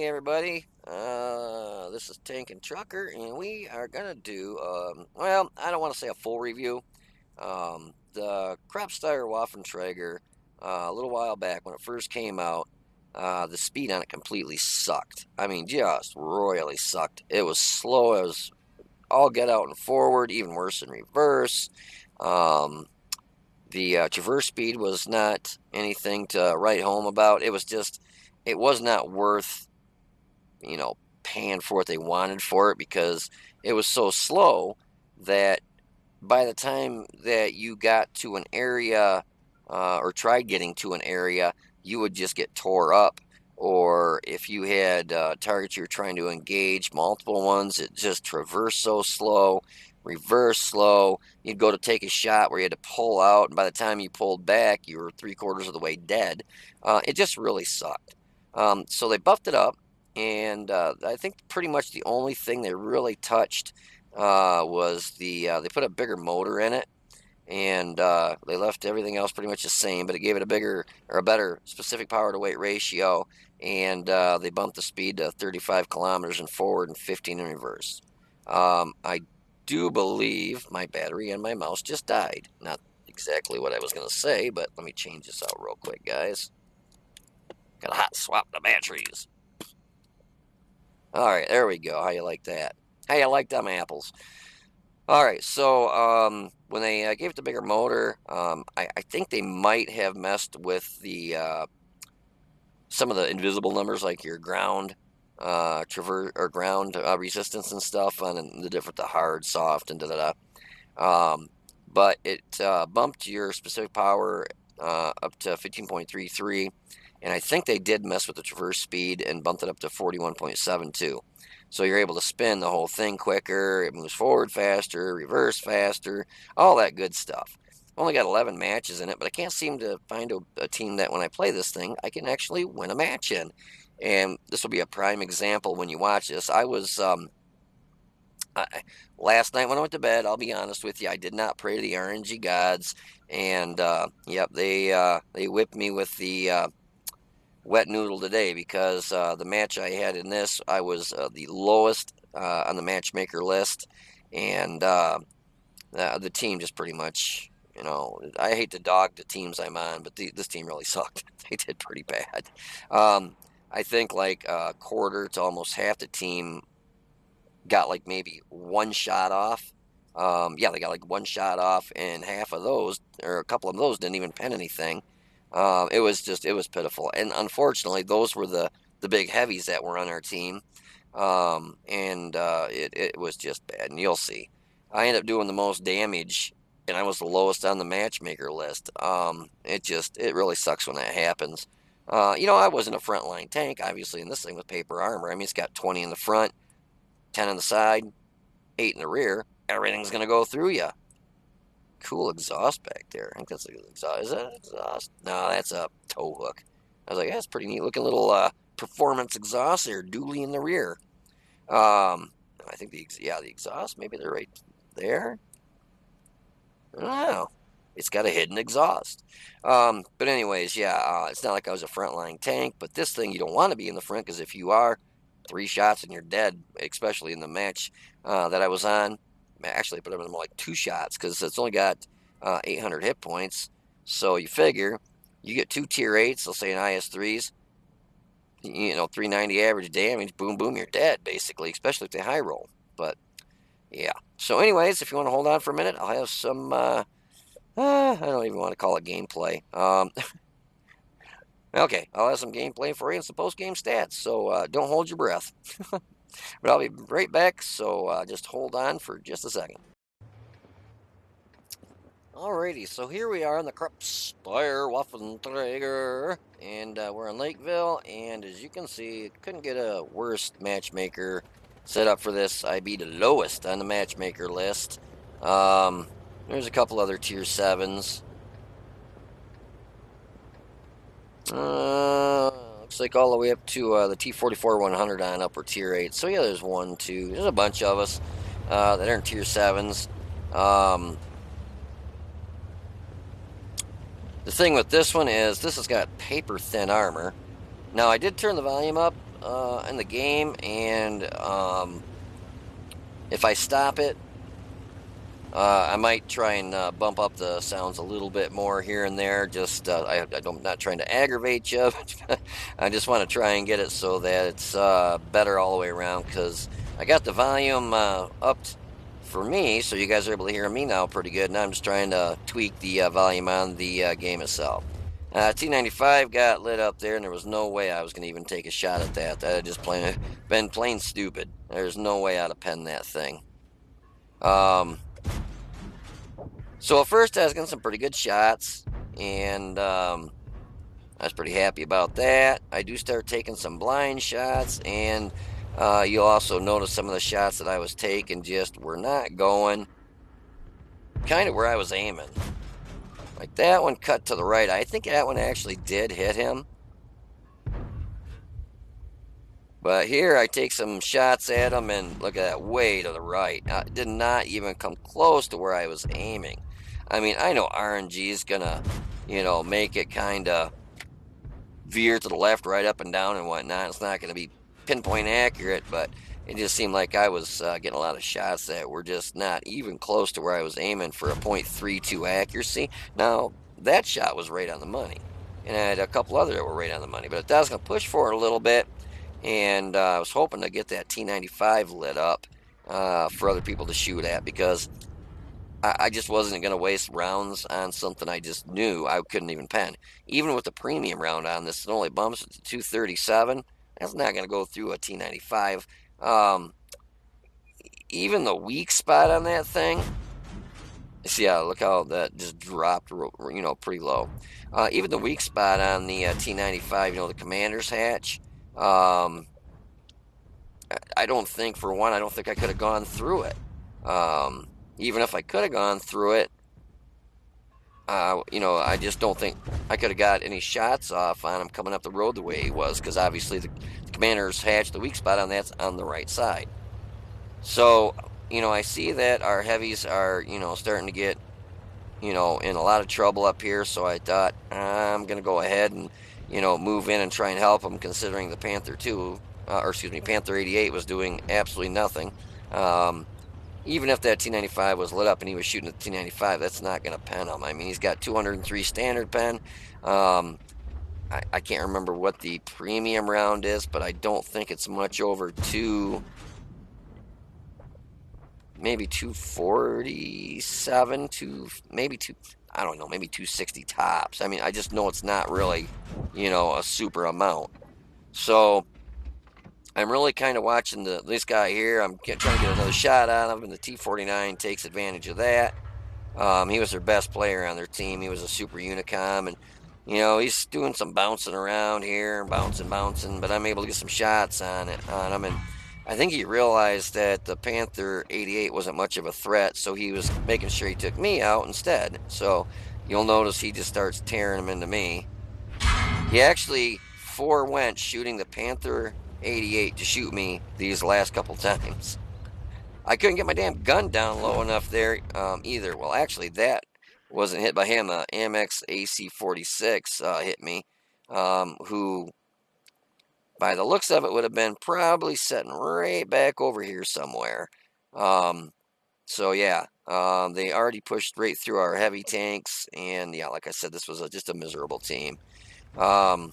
Hey everybody, this is Tank and Trucker, and we are gonna do, well, I don't want to say a full review. The Krupp-styer-waffentrager, a little while back when it first came out, the speed on it completely sucked. I mean, just royally sucked. It was slow. It was all get out and forward, even worse in reverse. Um, the traverse speed was not anything to write home about. It was just, it was not worth paying for what they wanted for it because it was so slow that by the time that you got to an area or tried getting to an area, you would just get tore up. Or if you had targets you were trying to engage, multiple ones, it just traversed so slow, reverse slow. You'd go to take a shot where you had to pull out, and by the time you pulled back, you were 3/4 of the way dead. It just really sucked. So they buffed it up, and I think pretty much the only thing they really touched was they put a bigger motor in it, and they left everything else pretty much the same, but it gave it a bigger or a better specific power to weight ratio, and they bumped the speed to 35 kilometers in forward and 15 in reverse. I do believe my battery and my mouse just died. Not exactly what I was going to say, but let me change this out real quick, guys. Gotta hot swap the batteries. All right, there we go. How you like that? How you like them apples? All right, so when they gave it the bigger motor, I think they might have messed with the some of the invisible numbers, like your ground traverse or ground resistance and stuff, on the hard, soft, and da da da. But it bumped your specific power up to 15.33, and I think they did mess with the traverse speed and bumped it up to 41.72. So you're able to spin the whole thing quicker, it moves forward faster, reverse faster, all that good stuff. Only got 11 matches in it, but I can't seem to find a team that when I play this thing, I can actually win a match in. And this will be a prime example when you watch this. Last night when I went to bed, I'll be honest with you, I did not pray to the RNG gods, and yep, they whipped me with the wet noodle today because the match I had in this, I was the lowest on the matchmaker list, and the team just pretty much, I hate to dog the teams I'm on, but this team really sucked. They did pretty bad. I think like a quarter to almost half the team got like maybe one shot off. Yeah, they got like one shot off, and half of those, or a couple of those, didn't even pen anything. It was pitiful, and unfortunately, those were the big heavies that were on our team, and it was just bad. And you'll see, I ended up doing the most damage, and I was the lowest on the matchmaker list. It really sucks when that happens. I wasn't a frontline tank, obviously, in this thing with paper armor. I mean, it's got 20 in the front, 10 on the side, 8 in the rear. Everything's gonna go through you. Cool exhaust back there. I think that's an exhaust. Is that an exhaust? No, that's a tow hook. I was like, that's pretty neat looking little performance exhaust there, dually in the rear. I think the exhaust, maybe they're right there. I don't know. It's got a hidden exhaust. But anyways, yeah, it's not like I was a frontline tank, but this thing you don't want to be in the front, because if you are, 3 shots and you're dead, especially in the match that I was on. Actually, I put them like 2 shots because it's only got 800 hit points. So you figure you get 2 tier 8s, let's say an IS-3s, 390 average damage, boom, boom, you're dead, basically, especially if they high roll. But yeah. So anyways, if you want to hold on for a minute, I'll have some, I don't even want to call it gameplay. Okay, I'll have some gameplay for you and some post-game stats, so don't hold your breath. But I'll be right back, so just hold on for just a second. Alrighty, so here we are in the Krupp-styer-waffentrager, and we're in Lakeville, and as you can see, couldn't get a worse matchmaker set up for this. I'd be the lowest on the matchmaker list. There's a couple other tier 7s. Looks like all the way up to the T-44-100 on upper tier 8. So yeah, there's 1, 2, there's a bunch of us that aren't tier 7s. The thing with this one is this has got paper thin armor. Now I did turn the volume up, in the game, and if I stop it, I might try and bump up the sounds a little bit more here and there. Just I'm not trying to aggravate you. I just want to try and get it so that it's better all the way around. Because I got the volume upped for me, so you guys are able to hear me now pretty good. And I'm just trying to tweak the volume on the game itself. T95 got lit up there, and there was no way I was going to even take a shot at that. That had just been plain stupid. There's no way I'd have penned that thing. So at first I was getting some pretty good shots, and I was pretty happy about that. I do start taking some blind shots, and you'll also notice some of the shots that I was taking just were not going kind of where I was aiming. Like that one cut to the right. I think that one actually did hit him. But here I take some shots at him, and look at that, way to the right. Did not even come close to where I was aiming. I mean, I know RNG is gonna, make it kind of veer to the left, right, up and down and whatnot. It's not gonna be pinpoint accurate, but it just seemed like I was getting a lot of shots that were just not even close to where I was aiming for a .32 accuracy. Now, that shot was right on the money. And I had a couple other that were right on the money, but I was gonna push for it a little bit. And I was hoping to get that T95 lit up for other people to shoot at, because I just wasn't going to waste rounds on something I just knew I couldn't even pen. Even with the premium round on this, it only bumps it to 237. That's not going to go through a T95. Even the weak spot on that thing, see, look how that just dropped, pretty low. Even the weak spot on the T95, the commander's hatch, I don't think, for one, I don't think I could have gone through it. Even if I could have gone through it, I just don't think I could have got any shots off on him coming up the road the way he was, because obviously the commander's hatch, the weak spot on that's on the right side. So, I see that our heavies are, starting to get, in a lot of trouble up here, so I thought I'm going to go ahead and, move in and try and help them, considering the Panther 2, Panther 88 was doing absolutely nothing. Even if that T95 was lit up and he was shooting at the T95, that's not going to pen him. I mean, he's got 203 standard pen. I can't remember what the premium round is, but I don't think it's much over maybe 247, maybe I don't know, maybe 260 tops. I mean, I just know it's not really, a super amount. So I'm really kind of watching this guy here. I'm trying to get another shot on him, and the T49 takes advantage of that. He was their best player on their team. He was a super unicom, and he's doing some bouncing around here, bouncing, but I'm able to get some shots on him, and I think he realized that the Panther 88 wasn't much of a threat, so he was making sure he took me out instead. So you'll notice he just starts tearing him into me. He actually forewent shooting the Panther 88 to shoot me these last couple times. I couldn't get my damn gun down low enough there either. Well, actually, that wasn't hit by him. Amex AC-46 hit me, who, by the looks of it, would have been probably sitting right back over here somewhere. So yeah, they already pushed right through our heavy tanks, and yeah, like I said, this was just a miserable team. But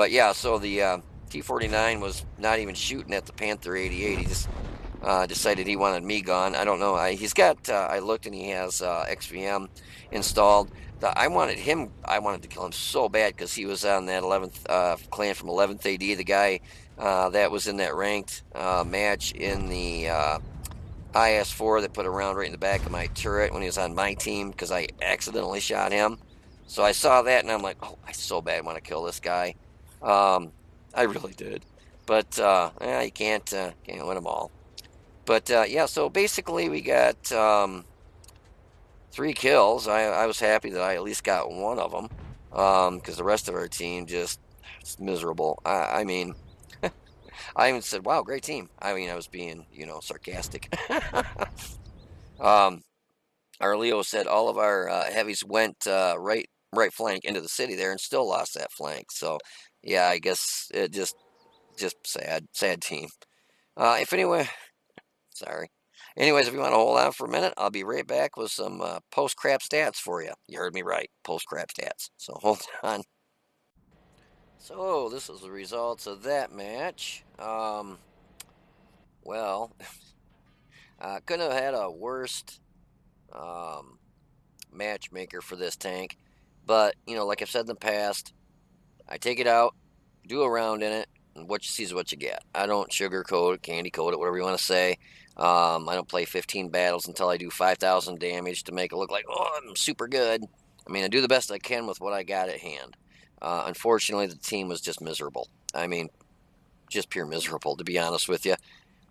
yeah, so the T49 was not even shooting at the Panther 88. He just decided he wanted me gone. I don't know. He's got, I looked, and he has XVM installed. I wanted to kill him so bad, because he was on that 11th clan from 11th AD, the guy that was in that ranked match in the IS4 that put a round right in the back of my turret when he was on my team, because I accidentally shot him. So I saw that, and I'm like, oh, I so bad want to kill this guy. I really did. But you can't win them all. But yeah, so basically we got 3 kills. I was happy that I at least got one of them, because the rest of our team just, it's miserable. I mean, I even said, wow, great team. I mean, I was being, sarcastic. Our Leo said all of our heavies went right flank into the city there, and still lost that flank. So yeah, I guess it just sad team. If anyway, sorry. Anyways, if you want to hold on for a minute, I'll be right back with some post-crap stats for you. You heard me right, post-crap stats. So hold on. So this is the results of that match. Well, couldn't have had a worst um, matchmaker for this tank. But, like I've said in the past, I take it out, do a round in it, and what you see is what you get. I don't sugarcoat it, candy coat it, whatever you want to say. I don't play 15 battles until I do 5,000 damage to make it look like, oh, I'm super good. I mean, I do the best I can with what I got at hand. Unfortunately, the team was just miserable. I mean, just pure miserable, to be honest with you.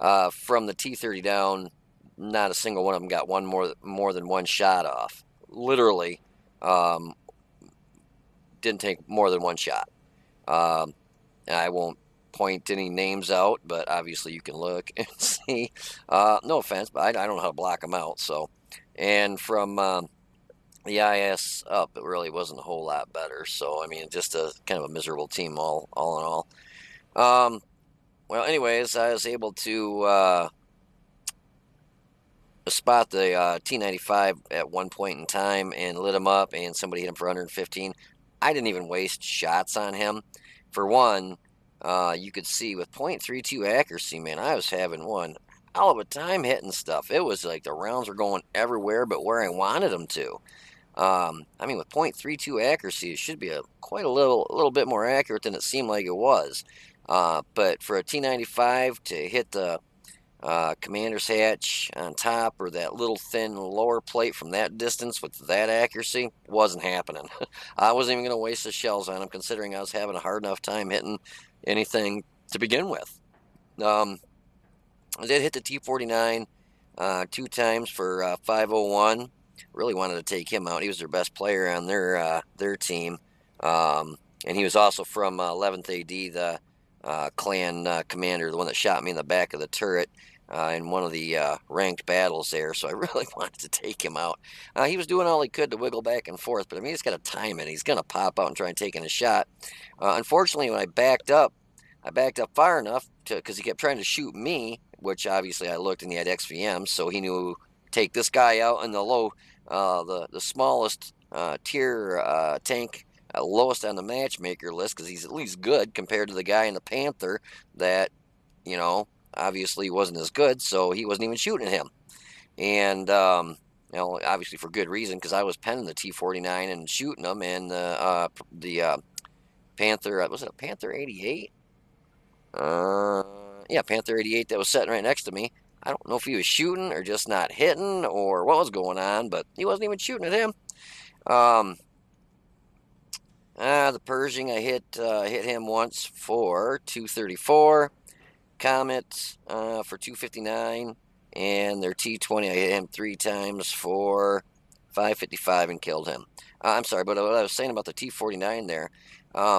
From the T30 down, not a single one of them got one more than one shot off. Literally, um, didn't take more than one shot. Um, I won't point any names out, but obviously you can look and see. No offense, but I don't know how to block them out. So, and from the IS up, it really wasn't a whole lot better. So, I mean, just a kind of a miserable team all in all. Well, anyways, I was able to spot the T95 at one point in time and lit him up, and somebody hit him for 115. I didn't even waste shots on him. For one, you could see with .32 accuracy, man, I was having one hell of a time hitting stuff. It was like the rounds were going everywhere but where I wanted them to. I mean, with .32 accuracy, it should be quite a little bit more accurate than it seemed like it was. But for a T95 to hit the commander's hatch on top or that little thin lower plate from that distance with that accuracy wasn't happening. I wasn't even going to waste the shells on them, considering I was having a hard enough time hitting anything to begin with. I did hit the T49 two times for 501. Really wanted to take him out. He was their best player on their team, and he was also from 11th AD, the clan commander, the one that shot me in the back of the turret in one of the ranked battles there. So I really wanted to take him out. He was doing all he could to wiggle back and forth, but I mean, he's got to time it. He's going to pop out and try and take in a shot. Unfortunately, when I backed up far enough because he kept trying to shoot me, which obviously I looked and he had XVM, so he knew take this guy out in the low, the smallest tier tank, lowest on the matchmaker list, because he's at least good compared to the guy in the Panther that, obviously wasn't as good, so he wasn't even shooting at him. And, obviously for good reason, because I was penning the T49 and shooting them, and the Panther, was it a Panther 88? Yeah, Panther 88 that was sitting right next to me. I don't know if he was shooting or just not hitting or what was going on, but he wasn't even shooting at him. The Pershing, I hit him once for 234. Comet for 259. And their T20, I hit him 3 times for 555 and killed him. I'm sorry, but what I was saying about the T49 there,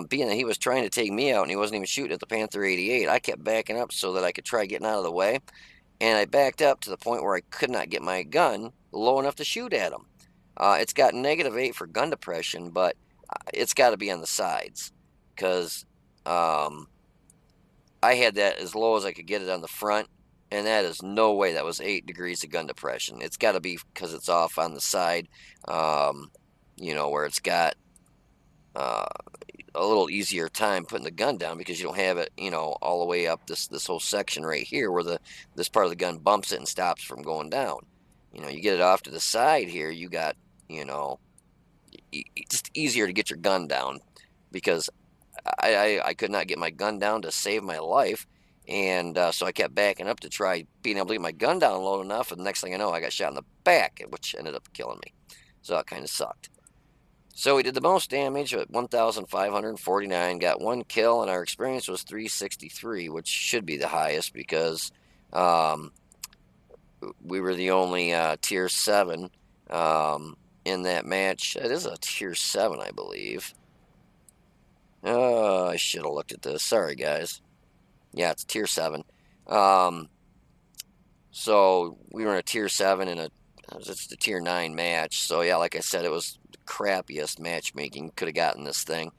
being that he was trying to take me out and he wasn't even shooting at the Panther 88, I kept backing up so that I could try getting out of the way. And I backed up to the point where I could not get my gun low enough to shoot at him. It's got -8 for gun depression, but it's got to be on the sides because I had that as low as I could get it on the front, and that is no way that was 8 degrees of gun depression. It's got to be because it's off on the side, where it's got a little easier time putting the gun down because you don't have it, all the way up this whole section right here where this part of the gun bumps it and stops from going down. You get it off to the side here, you got, just easier to get your gun down because I could not get my gun down to save my life. And so I kept backing up to try being able to get my gun down low enough. And the next thing I know, I got shot in the back, which ended up killing me. So that kind of sucked. So we did the most damage at 1,549, got 1 kill, and our experience was 363, which should be the highest because we were the only tier 7 in that match. It is a tier 7, I believe. Oh, I should have looked at this. Sorry, guys. Yeah, it's tier 7. So we were in a tier 7 and it's the tier 9 match. So yeah, like I said, it was the crappiest matchmaking could have gotten this thing.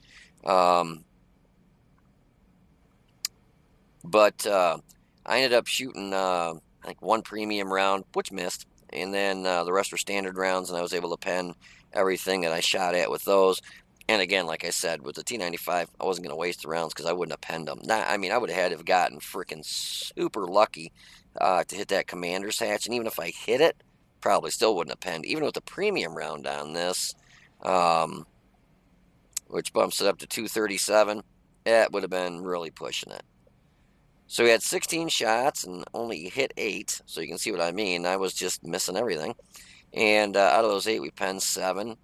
But I ended up shooting, I think, one premium round, which missed, and then the rest were standard rounds, and I was able to pen everything that I shot at with those. And again, like I said, with the T95, I wasn't going to waste the rounds because I wouldn't have penned them. I mean, I would have had to have gotten freaking super lucky to hit that commander's hatch, and even if I hit it, probably still wouldn't have penned. Even with the premium round on this, um, which bumps it up to 237, it would have been really pushing it. So we had 16 shots and only hit 8, so you can see what I mean. I was just missing everything. And out of those 8, we penned 7.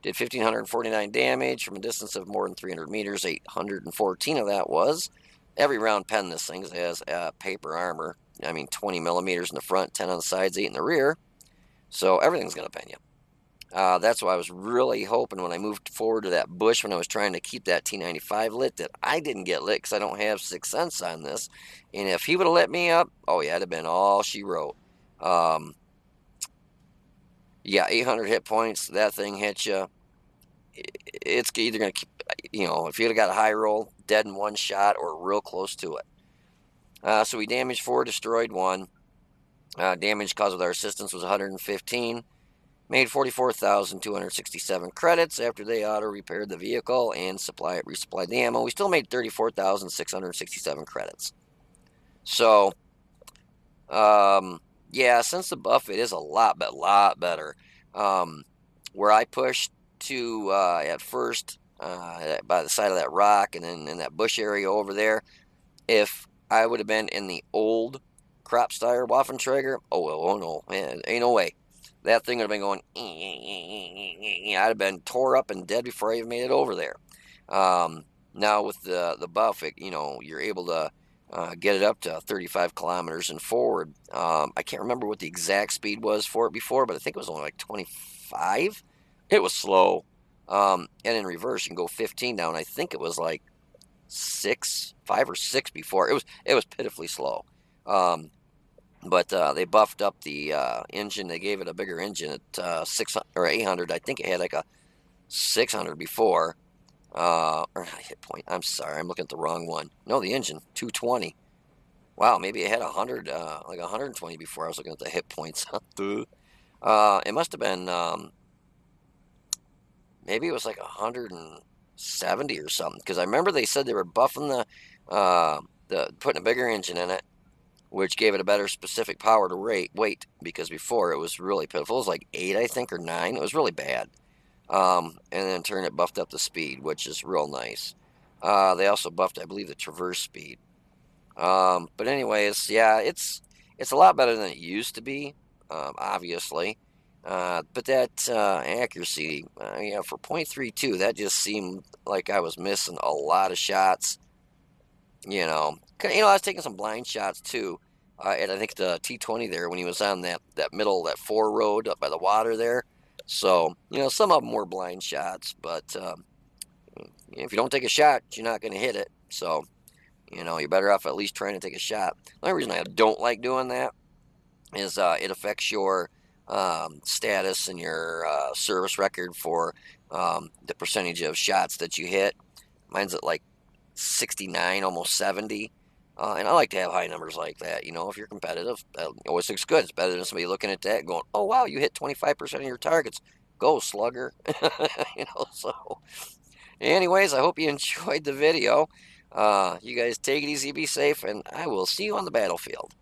Did 1,549 damage from a distance of more than 300 meters. 814 of that was. Every round pen this thing has paper armor. I mean, 20 millimeters in the front, 10 on the sides, 8 in the rear. So everything's going to pen you. That's why I was really hoping when I moved forward to that bush when I was trying to keep that T95 lit that I didn't get lit because I don't have 6th Sense on this. And if he would have lit me up, oh yeah, it'd have been all she wrote. Yeah, 800 hit points. That thing hits you. It's either going to keep, if you'd have got a high roll, dead in one shot or real close to it. So we damaged 4, destroyed 1. Damage caused with our assistance was 115. Made 44,267 credits after they auto-repaired the vehicle and resupplied the ammo. We still made 34,667 credits. So, yeah, since the buff, it is a lot better. Where I pushed to at first by the side of that rock and then in that bush area over there, if I would have been in the old Krupp-styer-waffentrager, oh no, man, ain't no way. That thing would have been going, I'd have been tore up and dead before I even made it over there. Now with the buff, you're able to get it up to 35 kilometers and forward. I can't remember what the exact speed was for it before, but I think it was only like 25. It was slow. And in reverse, you can go 15 down. I think it was like 5 or 6 before. It was pitifully slow. But they buffed up the engine. They gave it a bigger engine at 600 or 800. I think it had like a 600 before. Or not hit point. I'm sorry, I'm looking at the wrong one. No, the engine 220. Wow, maybe it had 100, like 120 before. I was looking at the hit points. It must have been maybe it was like 170 or something. Because I remember they said they were buffing the putting a bigger engine in it, which gave it a better specific power to weight, because before it was really pitiful. It was like 8, I think, or 9. It was really bad. And then in turn it buffed up the speed, which is real nice. They also buffed, I believe, the traverse speed. But anyways, yeah, it's a lot better than it used to be, obviously. But that accuracy, yeah, for .32, that just seemed like I was missing a lot of shots. I was taking some blind shots too. And I think the T20 there when he was on that middle, that 4 road up by the water there. So, some of them were blind shots, but if you don't take a shot, you're not going to hit it. So, you're better off at least trying to take a shot. The only reason I don't like doing that is it affects your status and your service record for the percentage of shots that you hit. Mine's at like 69, almost 70. And I like to have high numbers like that. If you're competitive, that always looks good. It's better than somebody looking at that and going, oh, wow, you hit 25% of your targets. Go, slugger. So anyways, I hope you enjoyed the video. You guys take it easy, be safe, and I will see you on the battlefield.